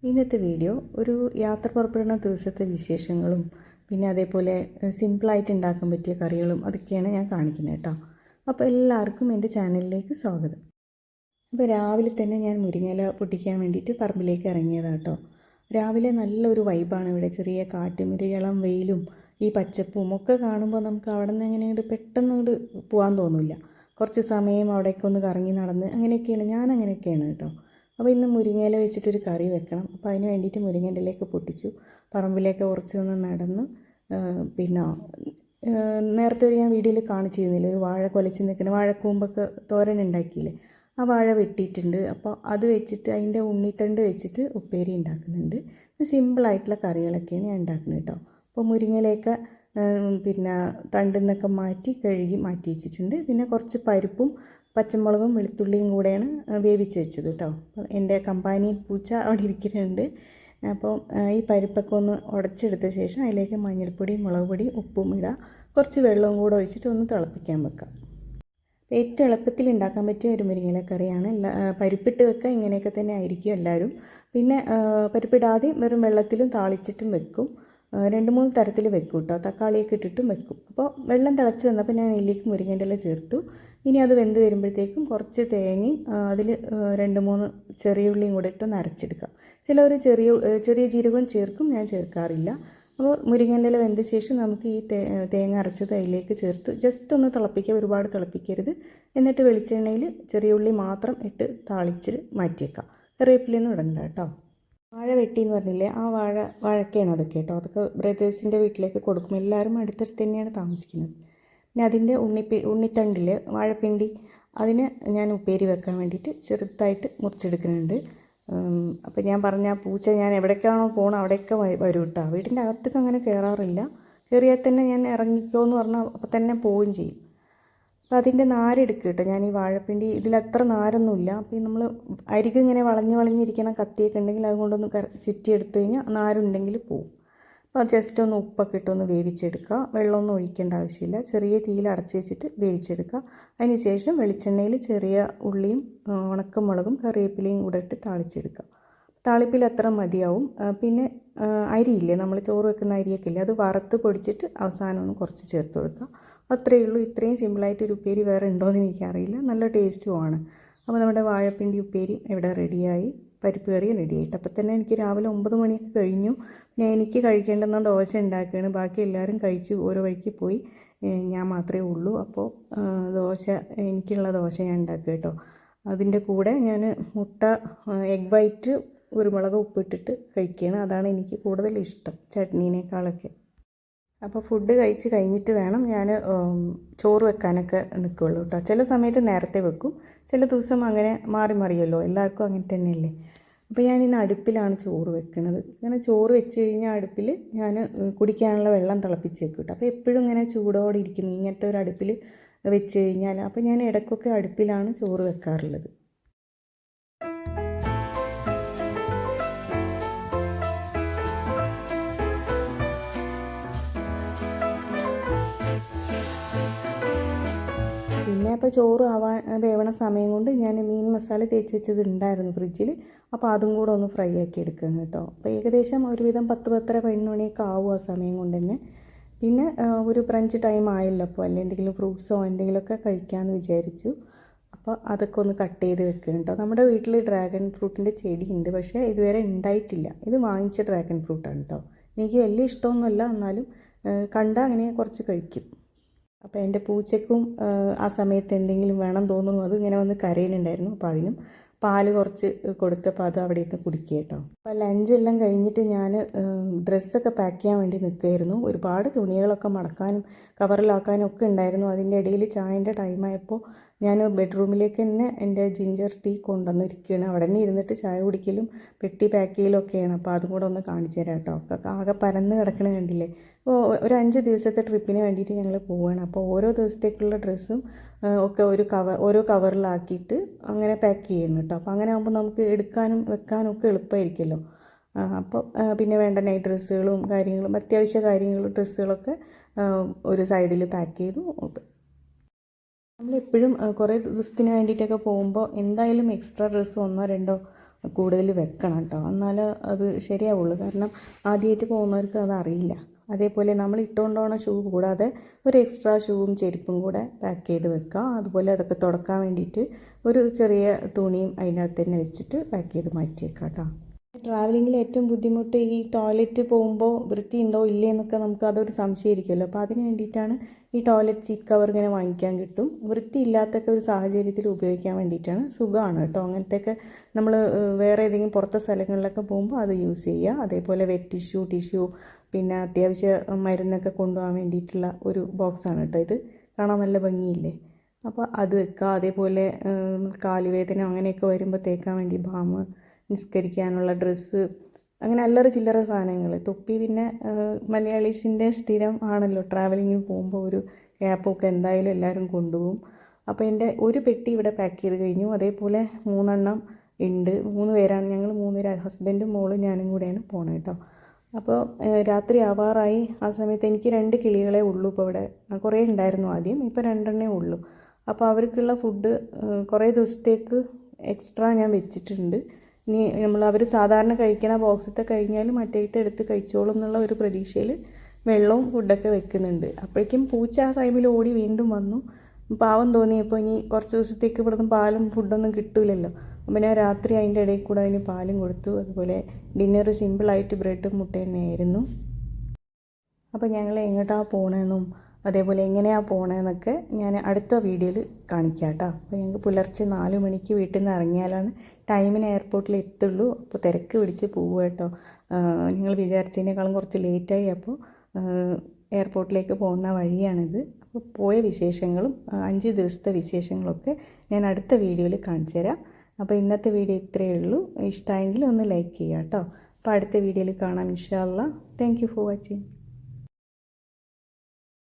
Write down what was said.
ഇന്നത്തെ വീഡിയോ ഒരു യാത്ര പുറപ്പെടുന്ന ദിവസത്തെ വിശേഷങ്ങളും പിന്നെ അതേപോലെ സിമ്പിളായിട്ട് ഉണ്ടാക്കാൻ പറ്റിയ കറികളും അതൊക്കെയാണ് ഞാൻ കാണിക്കുന്നത് കേട്ടോ. അപ്പോൾ എല്ലാവർക്കും എൻ്റെ ചാനലിലേക്ക് സ്വാഗതം. അപ്പോൾ രാവിലെ തന്നെ ഞാൻ മുരിങ്ങയില പൊട്ടിക്കാൻ വേണ്ടിയിട്ട് പറമ്പിലേക്ക് ഇറങ്ങിയതാണ് കേട്ടോ. രാവിലെ നല്ലൊരു വൈബാണ് ഇവിടെ, ചെറിയ കാറ്റും ഒരു ഇളം വെയിലും ഈ പച്ചപ്പും ഒക്കെ കാണുമ്പോൾ നമുക്ക് അവിടെ നിന്ന് എങ്ങനെയുണ്ട് പെട്ടെന്ന് ഇങ്ങോട്ട് പോകാൻ തോന്നില്ല. കുറച്ച് സമയം അവിടേക്ക് ഒന്ന് കറങ്ങി നടന്ന് അങ്ങനെയൊക്കെയാണ്, ഞാൻ അങ്ങനെയൊക്കെയാണ് കേട്ടോ. അപ്പോൾ ഇന്ന് മുരിങ്ങയില വെച്ചിട്ടൊരു കറി വെക്കണം. അപ്പോൾ അതിന് വേണ്ടിയിട്ട് മുരിങ്ങേൻ്റെ ഇലയൊക്കെ പൊട്ടിച്ചു, പറമ്പിലേക്ക് കുറച്ച് നിന്ന് നടന്ന്. പിന്നെ നേരത്തെ ഞാൻ വീഡിയോയിൽ കാണിച്ചിരുന്നില്ല, ഒരു വാഴ കുലച്ച് നിൽക്കുന്ന വാഴക്കൂമ്പൊക്കെ തോരൻ ഉണ്ടാക്കിയില്ലേ, ആ വാഴ വെട്ടിയിട്ടുണ്ട്. അപ്പോൾ അത് വെച്ചിട്ട് അതിൻ്റെ ഉണ്ണിത്തണ്ട് വെച്ചിട്ട് ഉപ്പേരി ഉണ്ടാക്കുന്നുണ്ട്. സിമ്പിളായിട്ടുള്ള കറികളൊക്കെയാണ് ഞാൻ ഉണ്ടാക്കുന്നത് കേട്ടോ. അപ്പോൾ മുരിങ്ങയിലയൊക്കെ പിന്നെ തണ്ടിൽ നിന്നൊക്കെ മാറ്റി കഴുകി മാറ്റി വെച്ചിട്ടുണ്ട്. പിന്നെ കുറച്ച് പരിപ്പും പച്ചമുളകും വെളുത്തുള്ളിയും കൂടെയാണ് വേവിച്ച് വെച്ചത് കേട്ടോ. എൻ്റെ കമ്പാനി പൂച്ച അവിടെ ഇരിക്കുന്നുണ്ട്. അപ്പോൾ ഈ പരിപ്പൊക്കെ ഒന്ന് ഉടച്ചെടുത്ത ശേഷം അതിലേക്ക് മഞ്ഞൾപ്പൊടി, മുളക് പൊടി, ഉപ്പും ഇടുക. കുറച്ച് വെള്ളവും കൂടെ ഒഴിച്ചിട്ട് ഒന്ന് തിളപ്പിക്കാൻ വെക്കാം. ഏറ്റവും എളുപ്പത്തിൽ ഉണ്ടാക്കാൻ പറ്റിയ ഒരു മുരിങ്ങയില കറിയാണ്. പരിപ്പിട്ട് വെക്കുക, ഇങ്ങനെയൊക്കെ തന്നെ ആയിരിക്കും എല്ലാവരും. പിന്നെ പരിപ്പിടാതെ വെറും വെള്ളത്തിലും താളിച്ചിട്ടും വെക്കും. 2-3 തരത്തിൽ വെക്കും കേട്ടോ. തക്കാളിയൊക്കെ ഇട്ടിട്ടും വെക്കും. അപ്പോൾ വെള്ളം തിളച്ച് വന്നപ്പോൾ ഞാൻ ഇതിലേക്ക് മുരിങ്ങേൻ്റെ ഇല ചേർത്തു. ഇനി അത് വെന്ത് വരുമ്പോഴത്തേക്കും കുറച്ച് തേങ്ങയും അതിൽ 2-3 ചെറിയ ഉള്ളിയും കൂടെ ഇട്ടൊന്ന് അരച്ചെടുക്കാം. ചിലവർ ചെറിയ ജീരകവും ചേർക്കും, ഞാൻ ചേർക്കാറില്ല. അപ്പോൾ മുരിങ്ങേൻ്റെ ഇല വെന്ത ശേഷം നമുക്ക് ഈ തേങ്ങ അരച്ചത് അതിലേക്ക് ചേർത്ത് ജസ്റ്റ് ഒന്ന് തിളപ്പിക്കുക, ഒരുപാട് തിളപ്പിക്കരുത്. എന്നിട്ട് വെളിച്ചെണ്ണയിൽ ചെറിയ ഉള്ളി മാത്രം ഇട്ട് താളിച്ച് മാറ്റിയേക്കാം. കറിവേപ്പിലയൊന്നും ഇടണ്ട കേട്ടോ. വാഴ വെട്ടി എന്ന് പറഞ്ഞില്ലേ, ആ വാഴക്കയാണ് അതൊക്കെ കേട്ടോ. അതൊക്കെ ബ്രദേഴ്സിൻ്റെ വീട്ടിലേക്ക് കൊടുക്കും. എല്ലാവരും അടുത്തടുത്ത് തന്നെയാണ് താമസിക്കുന്നത്. പിന്നെ അതിൻ്റെ ഉണ്ണിത്തണ്ടിൽ വാഴപ്പിണ്ടി, അതിന് ഞാൻ ഉപ്പേരി വെക്കാൻ വേണ്ടിയിട്ട് ചെറുതായിട്ട് മുറിച്ചെടുക്കുന്നുണ്ട്. അപ്പോൾ ഞാൻ പറഞ്ഞ പൂച്ച ഞാൻ എവിടേക്കാണോ പോകണം അവിടെയൊക്കെ വരും കേട്ടോ. വീടിൻ്റെ അകത്തേക്ക് അങ്ങനെ കയറാറില്ല. കയറിയാൽ തന്നെ ഞാൻ ഇറങ്ങിക്കോ എന്ന് പറഞ്ഞാൽ അപ്പോൾ തന്നെ പോവുകയും ചെയ്യും. അപ്പോൾ അതിൻ്റെ നാരെടുക്കുക കേട്ടോ. ഞാൻ ഈ വാഴപ്പിണ്ടി ഇതിലത്ര നാരൊന്നുമില്ല. അപ്പോൾ നമ്മൾ അരികെ ഇങ്ങനെ വളഞ്ഞിരിക്കണം, കത്തിയൊക്കെ ഉണ്ടെങ്കിൽ അതുകൊണ്ടൊന്ന് ചുറ്റിയെടുത്ത് കഴിഞ്ഞാൽ നാരുണ്ടെങ്കിൽ പോവും. അപ്പോൾ അത് ജസ്റ്റ് ഒന്ന് ഉപ്പൊക്കെ ഇട്ടൊന്ന് വേവിച്ചെടുക്കുക. വെള്ളമൊന്നും ഒഴിക്കേണ്ട ആവശ്യമില്ല. ചെറിയ തീയിൽ അടച്ച് വെച്ചിട്ട് വേവിച്ചെടുക്കുക. അതിന് ശേഷം വെളിച്ചെണ്ണയിൽ ചെറിയ ഉള്ളിയും ഉണക്കമുളകും കറിവേപ്പിലയും കൂടെ ഇട്ട് താളിച്ചെടുക്കുക. താളിപ്പിൽ അത്ര മതിയാവും. പിന്നെ അരിയില്ലേ, നമ്മൾ ചോറ് വെക്കുന്ന അരിയൊക്കെ ഇല്ലേ, അത് വറുത്ത് പൊടിച്ചിട്ട് അവസാനം ഒന്ന് കുറച്ച് ചേർത്ത് കൊടുക്കുക. അത്രയേ ഉള്ളൂ. ഇത്രയും സിമ്പിളായിട്ടൊരു ഉപ്പേരി വേറെ ഉണ്ടോയെന്ന് എനിക്കറിയില്ല. നല്ല ടേസ്റ്റുമാണ്. അപ്പോൾ നമ്മുടെ വാഴപ്പിണ്ടി ഉപ്പേരി ഇവിടെ റെഡിയായി. പരിപ്പ് കറി റെഡിയായിട്ട് അപ്പോൾ തന്നെ എനിക്ക് രാവിലെ 9 മണിയൊക്കെ കഴിഞ്ഞു. ഞാൻ എനിക്ക് കഴിക്കേണ്ടുന്ന ദോശ ഉണ്ടാക്കുകയാണ്. ബാക്കി എല്ലാവരും കഴിച്ച് ഓരോ വഴിക്ക് പോയി. ഞാൻ മാത്രമേ ഉള്ളൂ. അപ്പോൾ എനിക്കുള്ള ദോശ ഞാൻ ഉണ്ടാക്കുക കേട്ടോ. അതിൻ്റെ കൂടെ ഞാൻ മുട്ട, എഗ് വൈറ്റ്, കുരുമുളക് ഉപ്പിട്ടിട്ട് കഴിക്കുകയാണ്. അതാണ് എനിക്ക് കൂടുതൽ ഇഷ്ടം ചട്നീനേക്കാളൊക്കെ. അപ്പോൾ ഫുഡ് കഴിച്ച് കഴിഞ്ഞിട്ട് വേണം ഞാൻ ചോറ് വെക്കാനൊക്കെ നിൽക്കുകയുള്ളൂ കേട്ടോ. ചില സമയത്ത് നേരത്തെ വെക്കും, ചില ദിവസം അങ്ങനെ മാറിയല്ലോ, എല്ലാവർക്കും അങ്ങനെ തന്നെയല്ലേ. അപ്പോൾ ഞാൻ ഇന്ന് അടുപ്പിലാണ് ചോറ് വെക്കുന്നത്. ഇങ്ങനെ ചോറ് വെച്ച് കഴിഞ്ഞാൽ അടുപ്പിൽ ഞാൻ കുടിക്കാനുള്ള വെള്ളം തിളപ്പിച്ച് വെക്കും കേട്ടോ. അപ്പോൾ എപ്പോഴും ഇങ്ങനെ ചൂടോടെ ഇരിക്കും ഇങ്ങനത്തെ ഒരു അടുപ്പിൽ വെച്ച് കഴിഞ്ഞാൽ. അപ്പോൾ ഞാൻ ഇടയ്ക്കൊക്കെ അടുപ്പിലാണ് ചോറ് വെക്കാറുള്ളത്. പിന്നെ അപ്പോൾ ചോറ് വേവണ സമയം കൊണ്ട് ഞാൻ മീൻ മസാല തേച്ച് വെച്ചത് ഉണ്ടായിരുന്നു ഫ്രിഡ്ജിൽ. അപ്പോൾ അതും കൂടെ ഒന്ന് ഫ്രൈ ആക്കി എടുക്കണം കേട്ടോ. അപ്പോൾ ഏകദേശം ഒരുവിധം 10-11 മണിയൊക്കെ ആവും ആ സമയം കൊണ്ട് തന്നെ. പിന്നെ ഒരു ബ്രഞ്ച് ടൈം ആയല്ലോ, അപ്പോൾ അല്ലെങ്കിൽ എന്തെങ്കിലും ഫ്രൂട്ട്സോ എന്തെങ്കിലുമൊക്കെ കഴിക്കാമെന്ന് വിചാരിച്ചു. അപ്പോൾ അതൊക്കെ ഒന്ന് കട്ട് ചെയ്ത് വെക്കണം കേട്ടോ. നമ്മുടെ വീട്ടിൽ ഡ്രാഗൺ ഫ്രൂട്ടിൻ്റെ ചെടിയുണ്ട്, പക്ഷേ ഇതുവരെ ഉണ്ടായിട്ടില്ല. ഇത് വാങ്ങിച്ച ഡ്രാഗൺ ഫ്രൂട്ടാണ് കേട്ടോ. എനിക്ക് വലിയ ഇഷ്ടമൊന്നുമല്ല, എന്നാലും കണ്ടാൽ അങ്ങനെ കുറച്ച് കഴിക്കും. അപ്പോൾ എൻ്റെ പൂച്ചയ്ക്കും ആ സമയത്ത് എന്തെങ്കിലും വേണം തോന്നുന്നു, അത് ഇങ്ങനെ വന്ന് കരയുന്നുണ്ടായിരുന്നു. അപ്പോൾ അതിനും പാല് കുറച്ച് കൊടുത്തപ്പോൾ അത് അവിടെ ഇരുന്ന് കുടിക്കുക കേട്ടോ. അപ്പോൾ ലഞ്ചെല്ലാം കഴിഞ്ഞിട്ട് ഞാൻ ഡ്രസ്സൊക്കെ പാക്ക് ചെയ്യാൻ വേണ്ടി നിൽക്കുകയായിരുന്നു. ഒരുപാട് തുണികളൊക്കെ മടക്കാനും കവറിലാക്കാനും ഒക്കെ ഉണ്ടായിരുന്നു. അതിൻ്റെ ഇടയിൽ ചായൻ്റെ ടൈമായപ്പോൾ ഞാൻ ബെഡ്റൂമിലേക്ക് തന്നെ എൻ്റെ ജിഞ്ചർ ടീ കൊണ്ടുവന്നിരിക്കുകയാണ്. അവിടെ തന്നെ ഇരുന്നിട്ട് ചായ കുടിക്കലും പെട്ടി പാക്ക് ചെയ്യലും ഒക്കെയാണ്. അപ്പോൾ അതും കൂടെ ഒന്ന് കാണിച്ചു തരാം കേട്ടോ. ഒക്കെ ആകെ പരന്ന് കിടക്കണ കണ്ടില്ലേ. അപ്പോൾ ഒരു 5 ദിവസത്തെ ട്രിപ്പിന് വേണ്ടിയിട്ട് ഞങ്ങൾ പോവുകയാണ്. അപ്പോൾ ഓരോ ദിവസത്തേക്കുള്ള ഡ്രസ്സും ഒക്കെ ഓരോ കവറിലാക്കിയിട്ട് അങ്ങനെ പാക്ക് ചെയ്യുന്നു കേട്ടോ. അപ്പോൾ അങ്ങനെ ആകുമ്പോൾ നമുക്ക് എടുക്കാനും വെക്കാനും ഒക്കെ എളുപ്പമായിരിക്കുമല്ലോ. അപ്പോൾ പിന്നെ വേണ്ട നൈറ്റ് ഡ്രസ്സുകളും കാര്യങ്ങളും അത്യാവശ്യ കാര്യങ്ങളും ഡ്രസ്സുകളൊക്കെ ഒരു സൈഡിൽ പാക്ക് ചെയ്തു. നമ്മളെപ്പോഴും കുറേ ദിവസത്തിന് വേണ്ടിയിട്ടൊക്കെ പോകുമ്പോൾ എന്തായാലും എക്സ്ട്രാ ഡ്രസ്സ് 1-2 കൂടുതൽ വെക്കണം കേട്ടോ, എന്നാലേ അത് ശരിയാവുള്ളൂ. കാരണം ആദ്യമായിട്ട് പോകുന്നവർക്ക് അത് അറിയില്ല. അതേപോലെ നമ്മൾ ഇട്ടുകൊണ്ട് പോണ ഷൂ കൂടാതെ ഒരു എക്സ്ട്രാ ഷൂവും ചെരുപ്പും കൂടെ പാക്ക് ചെയ്ത് വെക്കുക. അതുപോലെ അതൊക്കെ തുടക്കാൻ വേണ്ടിയിട്ട് ഒരു ചെറിയ തുണിയും അതിനകത്ത് തന്നെ വെച്ചിട്ട് പാക്ക് ചെയ്ത് മാറ്റി വെക്കാം കേട്ടോ. ട്രാവലിങ്ങിൽ ഏറ്റവും ബുദ്ധിമുട്ട് ഈ ടോയ്ലറ്റ് പോകുമ്പോൾ വൃത്തിയുണ്ടോ ഇല്ലേ എന്നൊക്കെ നമുക്ക് അതൊരു സംശയമായിരിക്കുമല്ലോ. അപ്പോൾ അതിന് വേണ്ടിയിട്ടാണ് ഈ ടോയ്ലറ്റ് സീറ്റ് കവർ ഇങ്ങനെ വാങ്ങിക്കാൻ കിട്ടും. വൃത്തിയില്ലാത്തൊക്കെ ഒരു സാഹചര്യത്തിൽ ഉപയോഗിക്കാൻ വേണ്ടിയിട്ടാണ്, സുഖമാണ് കേട്ടോ. അങ്ങനത്തെയൊക്കെ നമ്മൾ വേറെ ഏതെങ്കിലും പുറത്തെ സ്ഥലങ്ങളിലൊക്കെ പോകുമ്പോൾ അത് യൂസ് ചെയ്യുക. അതേപോലെ വെറ്റ് ടിഷ്യൂ പിന്നെ അത്യാവശ്യ മരുന്നൊക്കെ കൊണ്ടുപോകാൻ വേണ്ടിയിട്ടുള്ള ഒരു ബോക്സാണ് കേട്ടോ ഇത്. കാണാൻ നല്ല ഭംഗിയില്ലേ. അപ്പോൾ അത് വെക്കുക. അതേപോലെ കാലുവേദന അങ്ങനെയൊക്കെ വരുമ്പോൾ തേക്കാൻ വേണ്ടി ബാം, നിസ്കരിക്കാനുള്ള ഡ്രസ്സ്, അങ്ങനെ അല്ലറ ചില്ലറ സാധനങ്ങൾ. തൊപ്പി പിന്നെ മലയാളീസിൻ്റെ സ്ഥിരം ആണല്ലോ, ട്രാവലിങ്ങിന് പോകുമ്പോൾ ഒരു ക്യാപ്പൊക്കെ എന്തായാലും എല്ലാവരും കൊണ്ടുപോകും. അപ്പോൾ എൻ്റെ ഒരു പെട്ടി ഇവിടെ പാക്ക് ചെയ്ത് കഴിഞ്ഞു. അതേപോലെ 3 എണ്ണം ഉണ്ട്. 3 പേരാണ് ഞങ്ങൾ, 3 പേര്, ഹസ്ബൻഡും മോളും ഞാനും കൂടെയാണ് പോണത് കേട്ടോ. അപ്പോൾ രാത്രി ആവാറായി. ആ സമയത്ത് എനിക്ക് 2 കിളികളെ ഉള്ളൂ ഇപ്പോൾ ഇവിടെ. കുറേ ഉണ്ടായിരുന്നു ആദ്യം, ഇപ്പോൾ 2 എണ്ണേ ഉള്ളൂ. അപ്പോൾ അവർക്കുള്ള ഫുഡ് കുറേ ദിവസത്തേക്ക് എക്സ്ട്രാ ഞാൻ വെച്ചിട്ടുണ്ട്. ഇനി അവർ സാധാരണ കഴിക്കണ ബോക്സത്തെ കഴിഞ്ഞാൽ മറ്റേത്തെ എടുത്ത് കഴിച്ചോളും എന്നുള്ള ഒരു പ്രതീക്ഷയിൽ വെള്ളവും ഫുഡൊക്കെ വെക്കുന്നുണ്ട്. അപ്പോഴേക്കും പൂച്ച ആ ടൈമിൽ ഓടി വീണ്ടും വന്നു. പാവം തോന്നിയപ്പോൾ ഇനി കുറച്ച് ദിവസത്തേക്ക് ഇവിടുന്ന് പാലും ഫുഡൊന്നും കിട്ടില്ലല്ലോ. അപ്പോൾ ഞാൻ രാത്രി അതിൻ്റെ ഇടയിൽ കൂടെ അതിന് പാലും കൊടുത്തു. അതുപോലെ ഡിന്നർ സിമ്പിളായിട്ട് ബ്രെഡും മുട്ട തന്നെയായിരുന്നു. അപ്പോൾ ഞങ്ങൾ എങ്ങോട്ടാണ് പോകണമെന്നും അതേപോലെ എങ്ങനെയാണ് പോകണമെന്നൊക്കെ ഞാൻ അടുത്ത വീഡിയോയിൽ കാണിക്കാം കേട്ടോ. അപ്പോൾ ഞങ്ങൾക്ക് പുലർച്ചെ 4 മണിക്ക് വീട്ടിൽ നിന്ന് ഇറങ്ങിയാലാണ് ടൈമിന് എയർപോർട്ടിൽ എത്തുള്ളൂ. അപ്പോൾ തിരക്ക് പിടിച്ച് പോവുക കേട്ടോ. ഞങ്ങൾ വിചാരിച്ചതിനേക്കാളും കുറച്ച് ലേറ്റായി. അപ്പോൾ എയർപോർട്ടിലേക്ക് പോകുന്ന വഴിയാണിത്. അപ്പോൾ പോയ വിശേഷങ്ങളും 5 ദിവസത്തെ വിശേഷങ്ങളൊക്കെ ഞാൻ അടുത്ത വീഡിയോയിൽ കാണിച്ചു തരാം. അപ്പോൾ ഇന്നത്തെ വീഡിയോ ഇത്രയേ ഉള്ളൂ. ഇഷ്ടമായെങ്കിൽ ഒന്ന് ലൈക്ക് ചെയ്യുക കേട്ടോ. അപ്പോൾ അടുത്ത വീഡിയോയിൽ കാണാം ഇൻഷാ അല്ലാഹ്. Thank you for watching.